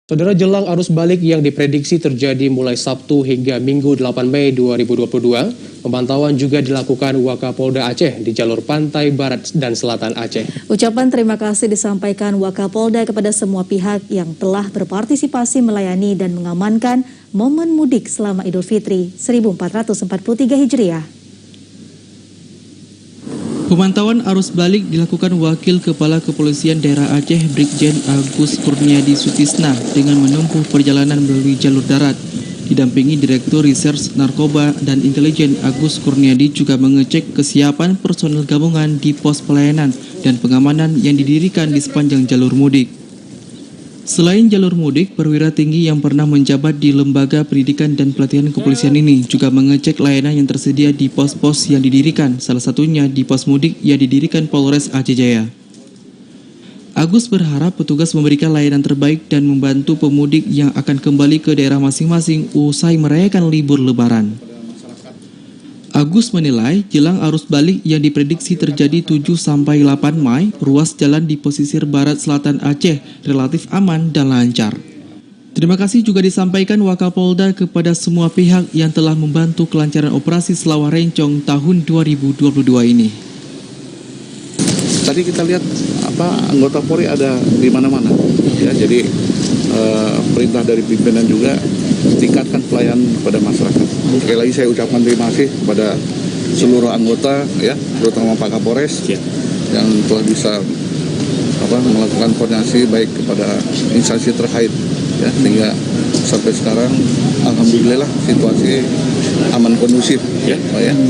Saudara, jelang arus balik yang diprediksi terjadi mulai Sabtu hingga Minggu 8 Mei 2022, pemantauan juga dilakukan Wakapolda Aceh di jalur pantai barat dan selatan Aceh. Ucapan terima kasih disampaikan Wakapolda kepada semua pihak yang telah berpartisipasi melayani dan mengamankan momen mudik selama Idul Fitri 1443 Hijriah. Pemantauan arus balik dilakukan Wakil Kepala Kepolisian Daerah Aceh Brigjen Agus Kurniadi Sutisna dengan menempuh perjalanan melalui jalur darat. Didampingi Direktur Reserse Narkoba dan Intelijen Agus Kurniadi juga mengecek kesiapan personel gabungan di pos pelayanan dan pengamanan yang didirikan di sepanjang jalur mudik. Selain jalur mudik, perwira tinggi yang pernah menjabat di Lembaga Pendidikan dan Pelatihan Kepolisian ini juga mengecek layanan yang tersedia di pos-pos yang didirikan, salah satunya di pos mudik yang didirikan Polres Aceh Jaya. Agus berharap petugas memberikan layanan terbaik dan membantu pemudik yang akan kembali ke daerah masing-masing usai merayakan libur Lebaran. Agus menilai jelang arus balik yang diprediksi terjadi 7-8 Mei, ruas jalan di pesisir barat selatan Aceh relatif aman dan lancar. Terima kasih juga disampaikan Wakapolda kepada semua pihak yang telah membantu kelancaran operasi Selawar Rencong tahun 2022 ini. Tadi kita lihat anggota Polri ada di mana-mana, ya. Jadi perintah dari pimpinan juga tingkatkan pelayanan kepada masyarakat. Sekali lagi saya ucapkan terima kasih kepada seluruh anggota, ya, terutama Pak Kapolres yang telah bisa melakukan koordinasi baik kepada instansi terkait, ya, sehingga sampai sekarang alhamdulillah situasi aman kondusif, ya.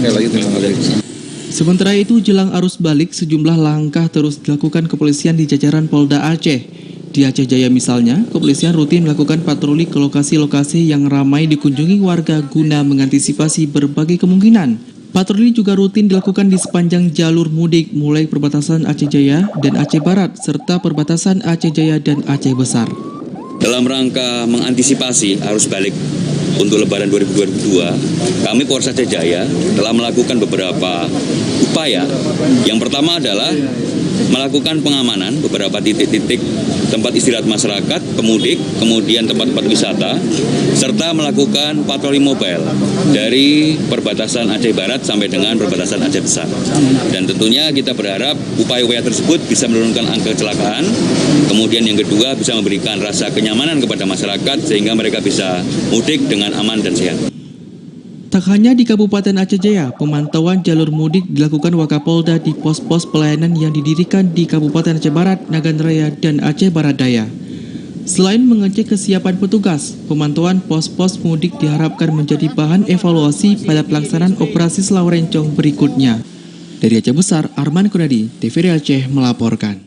Sekali lagi terima kasih. Sementara itu, jelang arus balik, sejumlah langkah terus dilakukan kepolisian di jajaran Polda Aceh. Di Aceh Jaya misalnya, kepolisian rutin melakukan patroli ke lokasi-lokasi yang ramai dikunjungi warga guna mengantisipasi berbagai kemungkinan. Patroli juga rutin dilakukan di sepanjang jalur mudik mulai perbatasan Aceh Jaya dan Aceh Barat serta perbatasan Aceh Jaya dan Aceh Besar. Dalam rangka mengantisipasi arus balik untuk Lebaran 2022, kami Polres Aceh Jaya telah melakukan beberapa upaya. Yang pertama adalah melakukan pengamanan beberapa titik-titik tempat istirahat masyarakat, pemudik, kemudian tempat-tempat wisata, serta melakukan patroli mobile dari perbatasan Aceh Barat sampai dengan perbatasan Aceh Besar. Dan tentunya kita berharap upaya-upaya tersebut bisa menurunkan angka kecelakaan, kemudian yang kedua bisa memberikan rasa kenyamanan kepada masyarakat sehingga mereka bisa mudik dengan aman dan sehat. Tak hanya di Kabupaten Aceh Jaya, pemantauan jalur mudik dilakukan Wakapolda di pos-pos pelayanan yang didirikan di Kabupaten Aceh Barat, Nagan Raya, dan Aceh Barat Daya. Selain mengecek kesiapan petugas, pemantauan pos-pos mudik diharapkan menjadi bahan evaluasi pada pelaksanaan operasi Selawar Rencong berikutnya. Dari Aceh Besar, Arman Kunadi, TVRI Aceh melaporkan.